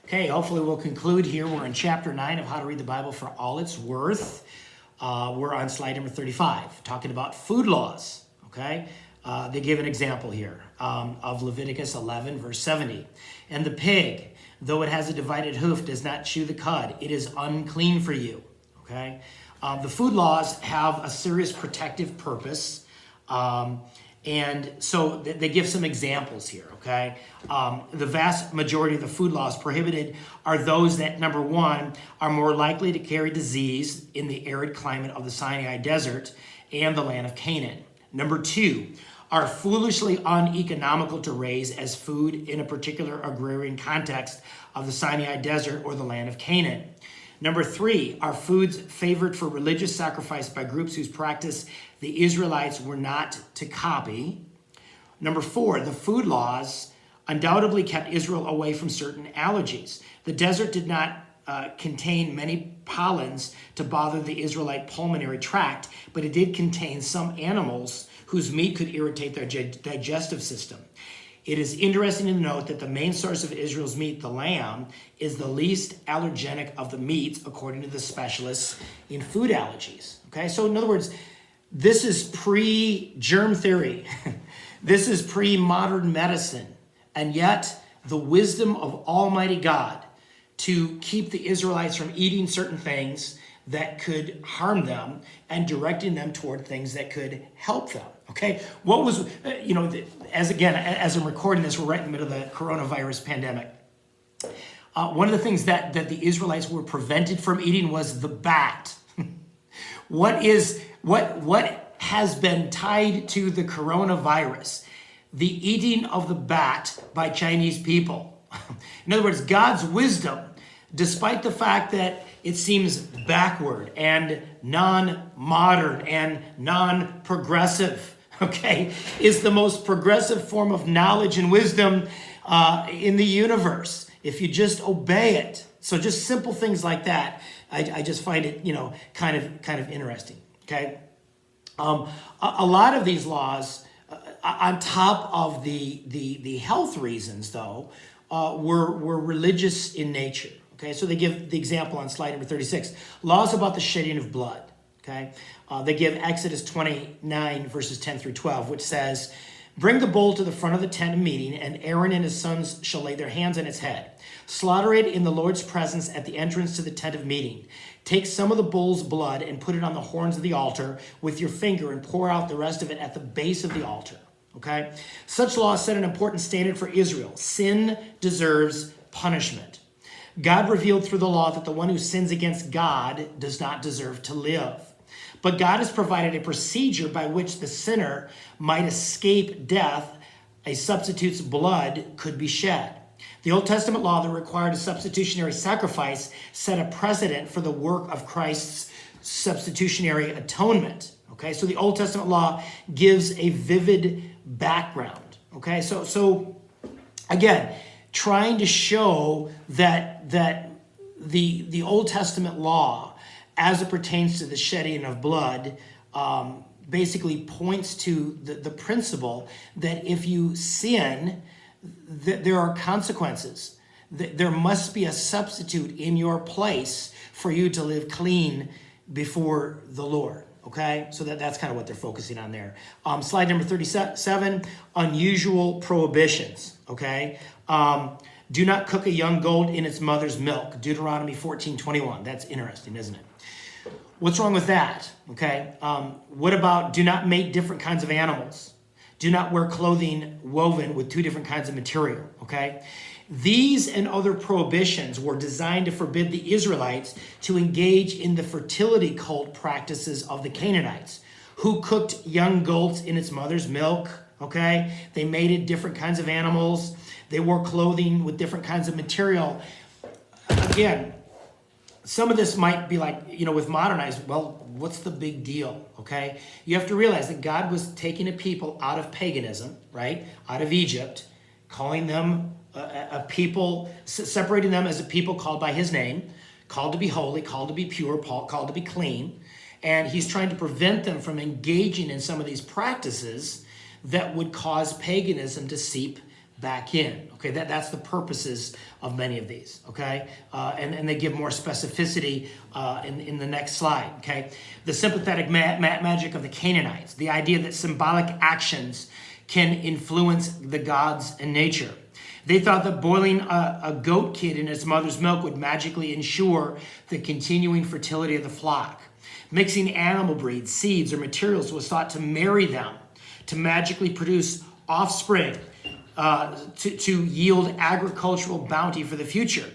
Okay, hopefully we'll conclude here. We're in chapter 9 of How to Read the Bible for All It's Worth. We're on slide number 35, talking about food laws, okay? They give an example here of Leviticus 11, verse 70. And the pig, though it has a divided hoof, does not chew the cud. It is unclean for you, okay? The food laws have a serious protective purpose. And so they give some examples here, okay? The vast majority of the food laws prohibited are those that, number one, are more likely to carry disease in the arid climate of the Sinai desert and the land of Canaan. Number two, are foolishly uneconomical to raise as food in a particular agrarian context of the Sinai desert or the land of Canaan. Number three, are foods favored for religious sacrifice by groups whose practice the Israelites were not to copy. Number four, the food laws undoubtedly kept Israel away from certain allergies. The desert did not contain many pollens to bother the Israelite pulmonary tract, but it did contain some animals whose meat could irritate their digestive system. It is interesting to note that the main source of Israel's meat, the lamb, is the least allergenic of the meats, according to the specialists in food allergies. Okay, so in other words, this is pre-germ theory. This is pre-modern medicine. And yet, the wisdom of Almighty God to keep the Israelites from eating certain things that could harm them and directing them toward things that could help them. Okay, what was, as I'm recording this, we're right in the middle of the coronavirus pandemic. One of the things that the Israelites were prevented from eating was the bat. What has been tied to the coronavirus? The eating of the bat by Chinese people. In other words, God's wisdom, despite the fact that it seems backward and non-modern and non-progressive, okay, is the most progressive form of knowledge and wisdom in the universe, if you just obey it. So just simple things like that, I just find it, kind of interesting, okay? A lot of these laws, on top of the health reasons, though, were religious in nature. Okay, so they give the example on slide number 36. Laws about the shedding of blood. Okay, they give Exodus 29 verses 10 through 12, which says, "Bring the bull to the front of the tent of meeting, and Aaron and his sons shall lay their hands on its head. Slaughter it in the Lord's presence at the entrance to the tent of meeting. Take some of the bull's blood and put it on the horns of the altar with your finger, and pour out the rest of it at the base of the altar." Okay, such laws set an important standard for Israel. Sin deserves punishment. God revealed through the law that the one who sins against God does not deserve to live. But God has provided a procedure by which the sinner might escape death. A substitute's blood could be shed. The Old Testament law that required a substitutionary sacrifice set a precedent for the work of Christ's substitutionary atonement. Okay, so the Old Testament law gives a vivid background. Okay, so again, trying to show that the Old Testament law, as it pertains to the shedding of blood, basically points to the principle that if you sin, there are consequences. There must be a substitute in your place for you to live clean before the Lord. Okay, so that's kind of what they're focusing on there. Slide number 37, unusual prohibitions. Okay, do not cook a young goat in its mother's milk. Deuteronomy 14:21. That's interesting, isn't it? What's wrong with that? Okay, what about do not mate different kinds of animals? Do not wear clothing woven with two different kinds of material. Okay. These and other prohibitions were designed to forbid the Israelites to engage in the fertility cult practices of the Canaanites, who cooked young goats in its mother's milk, okay? They mated different kinds of animals. They wore clothing with different kinds of material. Again, some of this might be like, with modernized, well, what's the big deal, okay? You have to realize that God was taking a people out of paganism, right? Out of Egypt, calling them a people, separating them as a people called by his name, called to be holy, called to be pure, called to be clean. And he's trying to prevent them from engaging in some of these practices that would cause paganism to seep back in. Okay, that's the purposes of many of these. Okay, and they give more specificity in the next slide. Okay, the sympathetic magic of the Canaanites, the idea that symbolic actions can influence the gods and nature. They thought that boiling a goat kid in its mother's milk would magically ensure the continuing fertility of the flock. Mixing animal breeds, seeds, or materials was thought to marry them, to magically produce offspring, to yield agricultural bounty for the future.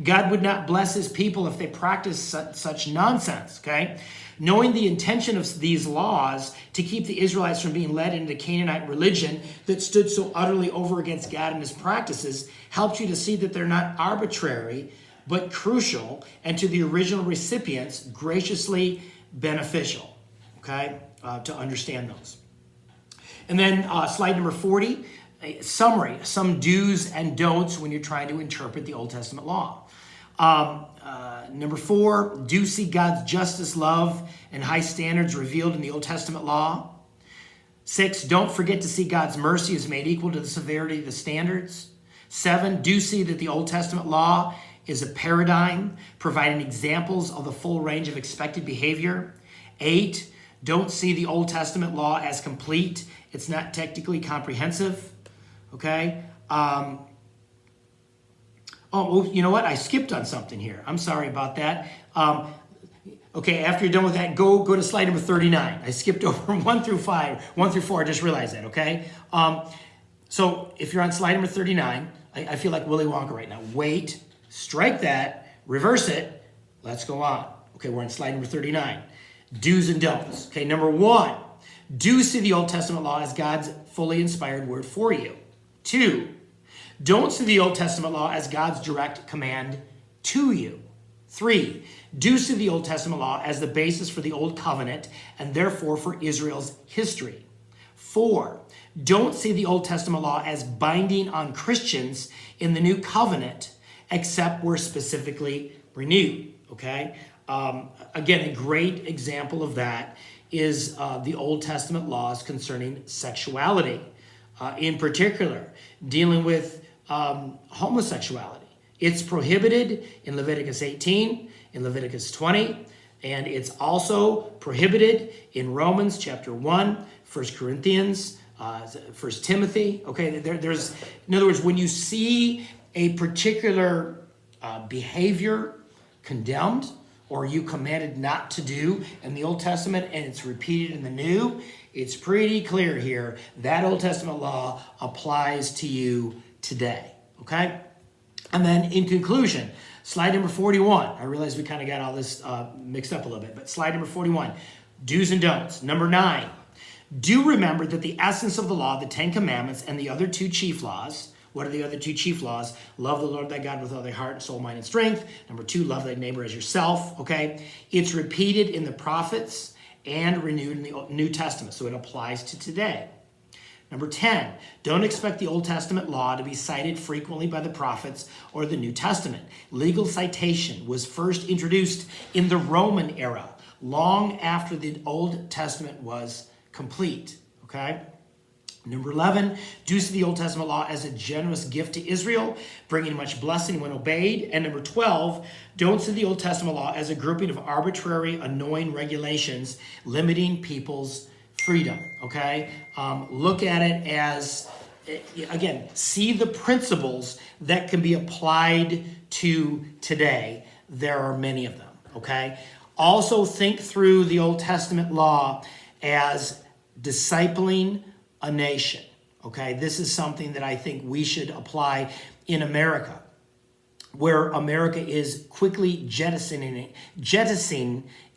God would not bless his people if they practiced such nonsense, okay? Knowing the intention of these laws to keep the Israelites from being led into Canaanite religion that stood so utterly over against God and his practices helps you to see that they're not arbitrary, but crucial, and to the original recipients, graciously beneficial, okay, to understand those. And then slide number 40, a summary, some do's and don'ts when you're trying to interpret the Old Testament law. Number 4, do see God's justice, love, and high standards revealed in the Old Testament law. 6, don't forget to see God's mercy is made equal to the severity of the standards. 7, do see that the Old Testament law is a paradigm, providing examples of the full range of expected behavior. 8, don't see the Old Testament law as complete. It's not technically comprehensive. Okay? Oh, you know what? I skipped on something here. I'm sorry about that. Okay, after you're done with that, go to slide number 39. I skipped over 1 through 4. I just realized that, okay? So if you're on slide number 39, I feel like Willy Wonka right now. Wait, strike that, reverse it, let's go on. Okay, we're on slide number 39. Do's and don'ts. Okay, number 1, do see the Old Testament law as God's fully inspired word for you. 2, don't see the Old Testament law as God's direct command to you. 3, do see the Old Testament law as the basis for the Old Covenant and therefore for Israel's history. 4, don't see the Old Testament law as binding on Christians in the New Covenant, except where specifically renewed. Okay? Again, a great example of that is the Old Testament laws concerning sexuality, in particular, dealing with homosexuality. It's prohibited in Leviticus 18, in Leviticus 20, and it's also prohibited in Romans chapter 1, 1 Corinthians, 1 Timothy. Okay, there's, in other words, when you see a particular behavior condemned or you commanded not to do in the Old Testament and it's repeated in the New, it's pretty clear here that Old Testament law applies to you today, okay? And then in conclusion, slide number 41. I realize we kind of got all this mixed up a little bit, but slide number 41, do's and don'ts. Number 9, do remember that the essence of the law, the 10 Commandments, and the other 2 chief laws. What are the other 2 chief laws? Love the Lord thy God with all thy heart, soul, mind, and strength. Number 2, love thy neighbor as yourself, okay? It's repeated in the prophets and renewed in the New Testament, so it applies to today. Number 10, don't expect the Old Testament law to be cited frequently by the prophets or the New Testament. Legal citation was first introduced in the Roman era, long after the Old Testament was complete, okay? Number 11, do see the Old Testament law as a generous gift to Israel, bringing much blessing when obeyed. And number 12, don't see the Old Testament law as a grouping of arbitrary, annoying regulations limiting people's freedom, okay? Look at it as, again, see the principles that can be applied to today. There are many of them, okay? Also think through the Old Testament law as discipling a nation, okay? This is something that I think we should apply in America, where America is quickly jettisoning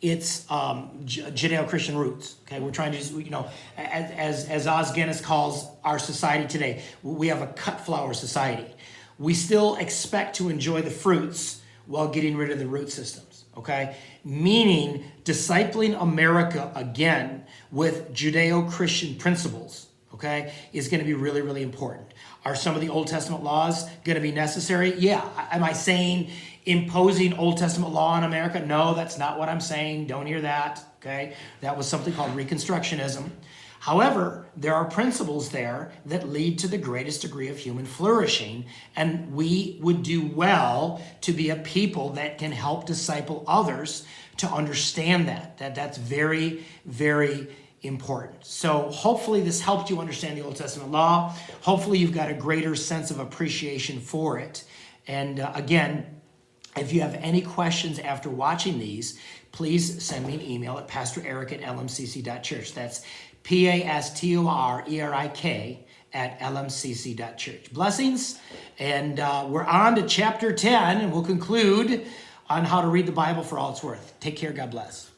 its Judeo-Christian roots, okay? We're trying to, as Os Guinness calls our society today, we have a cut flower society. We still expect to enjoy the fruits while getting rid of the root systems, okay? Meaning discipling America again with Judeo-Christian principles, okay, is going to be really, really important. Are some of the Old Testament laws going to be necessary? Yeah. Am I saying imposing Old Testament law on America? No, that's not what I'm saying. Don't hear that, okay? That was something called Reconstructionism. However, there are principles there that lead to the greatest degree of human flourishing, and we would do well to be a people that can help disciple others to understand that's very, very important. So hopefully this helped you understand the Old Testament law. Hopefully you've got a greater sense of appreciation for it. And again, if you have any questions after watching these, please send me an email at pastorerik@lmcc.church. That's pastorerik@lmcc.church. Blessings, and we're on to chapter 10, and we'll conclude on how to read the Bible for all it's worth. Take care. God bless.